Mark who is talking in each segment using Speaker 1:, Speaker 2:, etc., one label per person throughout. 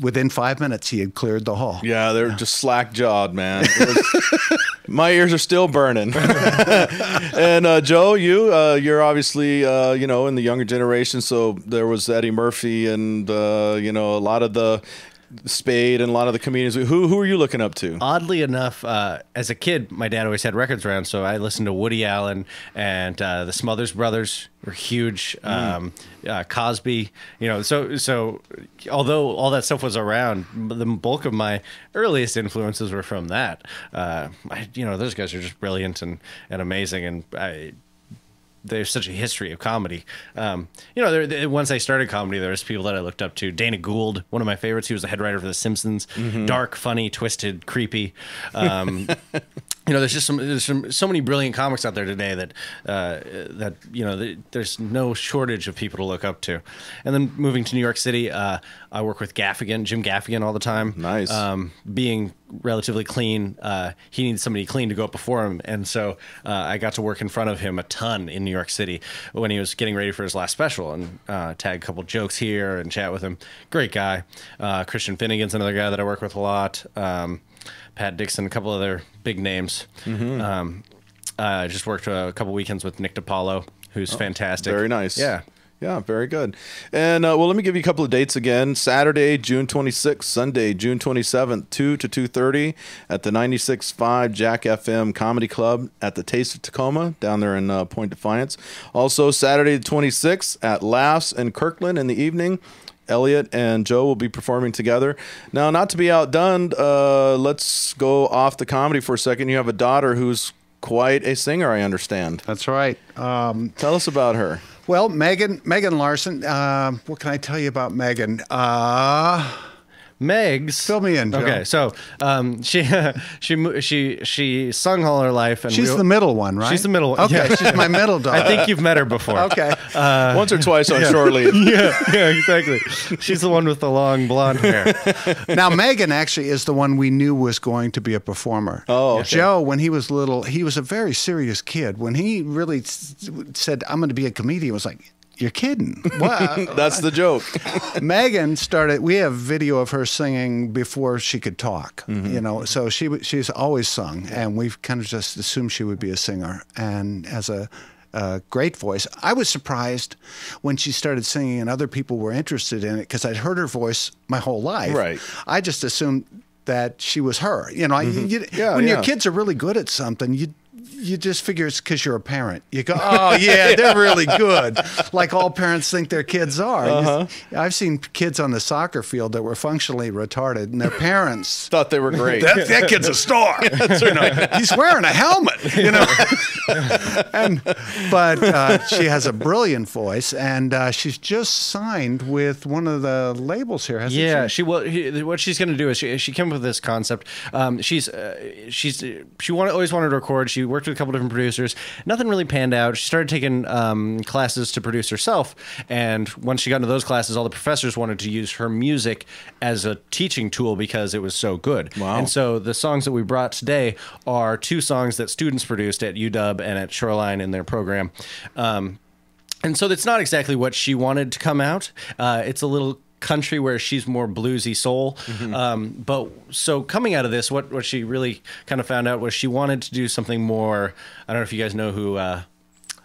Speaker 1: Within 5 minutes, he had cleared the hall.
Speaker 2: Yeah, they're just slack-jawed, man. My ears are still burning. And Joe, you're obviously in the younger generation. So there was Eddie Murphy and a lot of the Spade and a lot of the comedians. Who are you looking up to?
Speaker 3: Oddly enough, as a kid, my dad always had records around, so I listened to Woody Allen and the Smothers Brothers were huge. Cosby, so although all that stuff was around, the bulk of my earliest influences were from that. Those guys are just brilliant and amazing, and there's such a history of comedy. Once I started comedy, there was people that I looked up to. Dana Gould, one of my favorites. He was the head writer for The Simpsons. Mm-hmm. Dark, funny, twisted, creepy. There's just so many brilliant comics out there today that there's no shortage of people to look up to. And then moving to New York City, I work with Jim Gaffigan all the time.
Speaker 2: Nice.
Speaker 3: Being relatively clean, he needed somebody clean to go up before him, and so I got to work in front of him a ton in New York City when he was getting ready for his last special, and tag a couple jokes here and chat with him. Great guy. Christian Finnegan's another guy that I work with a lot. Pat Dixon, a couple other big names. Mm-hmm. I just worked a couple weekends with Nick DiPaolo, who's fantastic.
Speaker 2: Very nice.
Speaker 3: Yeah.
Speaker 2: Yeah, very good. And, let me give you a couple of dates again. Saturday, June 26th, Sunday, June 27th, 2 to 2:30 at the 96.5 Jack FM Comedy Club at the Taste of Tacoma down there in Point Defiance. Also, Saturday the 26th at Laughs in Kirkland in the evening. Elliot and Joe will be performing together. Now, not to be outdone, let's go off the comedy for a second. You have a daughter who's quite a singer, I understand.
Speaker 1: That's right.
Speaker 2: Tell us about her.
Speaker 1: Well, Megan Larson. What can I tell you about Megan?
Speaker 3: Megs.
Speaker 1: Fill me in, Joe.
Speaker 3: Okay, so she sung all her life, and
Speaker 1: she's the middle one, right?
Speaker 3: She's the middle one.
Speaker 1: Okay, she's my middle daughter.
Speaker 3: I think you've met her before.
Speaker 1: Okay,
Speaker 2: once or twice on shore leave.
Speaker 3: Yeah, exactly. She's the one with the long blonde hair.
Speaker 1: Now, Megan actually is the one we knew was going to be a performer.
Speaker 2: Oh, okay.
Speaker 1: Joe, when he was little, he was a very serious kid. When he really said, "I'm going to be a comedian," was like, "You're kidding." Wow.
Speaker 2: That's the joke.
Speaker 1: Megan started, we have video of her singing before she could talk, so she's always sung, and we've kind of just assumed she would be a singer, and as a great voice. I was surprised when she started singing and other people were interested in it because I'd heard her voice my whole life.
Speaker 2: Right.
Speaker 1: I just assumed that she was her. When your kids are really good at something, you just figure it's because you're a parent. You go, oh, yeah, they're really good. Like all parents think their kids are.
Speaker 2: Uh-huh.
Speaker 1: I've seen kids on the soccer field that were functionally retarded, and their parents
Speaker 2: thought they were great.
Speaker 1: That kid's a star. He's wearing a helmet. But she has a brilliant voice, and she's just signed with one of the labels here, hasn't she?
Speaker 3: What she's going to do is she came up with this concept. She always wanted to record. She worked with a couple different producers. Nothing really panned out. She started taking classes to produce herself, and once she got into those classes, all the professors wanted to use her music as a teaching tool because it was so good.
Speaker 2: Wow.
Speaker 3: And so the songs that we brought today are two songs that students produced at UW and at Shoreline in their program. And so it's not exactly what she wanted to come out. It's a little country where she's more bluesy soul. Mm-hmm. But so coming out of this, what she really kind of found out was she wanted to do something more. I don't know if you guys know who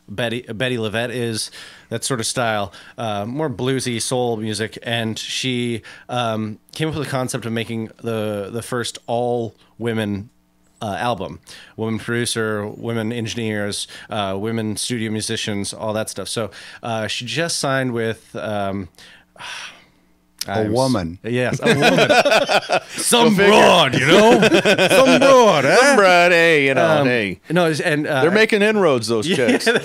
Speaker 3: Betty LaVette is, that sort of style, more bluesy soul music. And she came up with the concept of making the first all women album. Women producer, women engineers, women studio musicians, all that stuff. So she just signed with
Speaker 1: a woman.
Speaker 3: Yes, a woman. Some broad, some broad, eh?
Speaker 2: Some broad, hey, hey.
Speaker 3: No, and
Speaker 2: they're making inroads, those chicks.
Speaker 3: Yeah.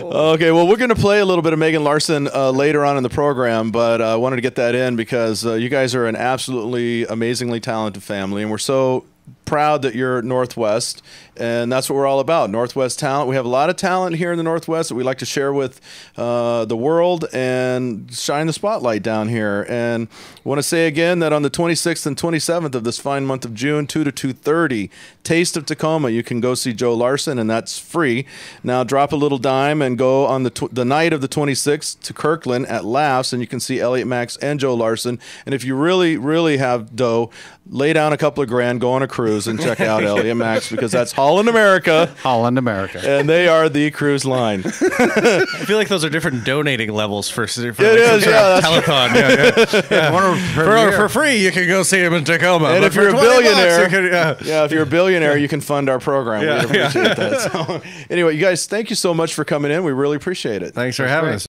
Speaker 2: Okay, well, we're going to play a little bit of Megan Larson later on in the program, but I wanted to get that in because you guys are an absolutely amazingly talented family, and we're so proud that you're Northwest. And that's what we're all about, Northwest talent. We have a lot of talent here in the Northwest that we like to share with the world and shine the spotlight down here. And I want to say again that on the 26th and 27th of this fine month of June, 2 to 2:30, Taste of Tacoma, you can go see Joe Larson, and that's free. Now drop a little dime and go on the night of the 26th to Kirkland at Laughs, and you can see Elliot Max and Joe Larson. And if you really, really have dough, lay down a couple of grand, go on a cruise, and check out Elliot Max, because that's Holland America.
Speaker 1: Holland America.
Speaker 2: And they are the cruise line.
Speaker 3: I feel like those are different donating levels for
Speaker 2: It is, yeah.
Speaker 3: telethon. For free, you can go see him in Tacoma.
Speaker 2: And
Speaker 3: But
Speaker 2: if you're a
Speaker 3: for 20 bucks,
Speaker 2: billionaire,
Speaker 3: you can,
Speaker 2: if you're a billionaire, you can fund our program.
Speaker 3: Yeah,
Speaker 2: We appreciate that. So, anyway, you guys, thank you so much for coming in. We really appreciate it.
Speaker 3: Thanks for having us.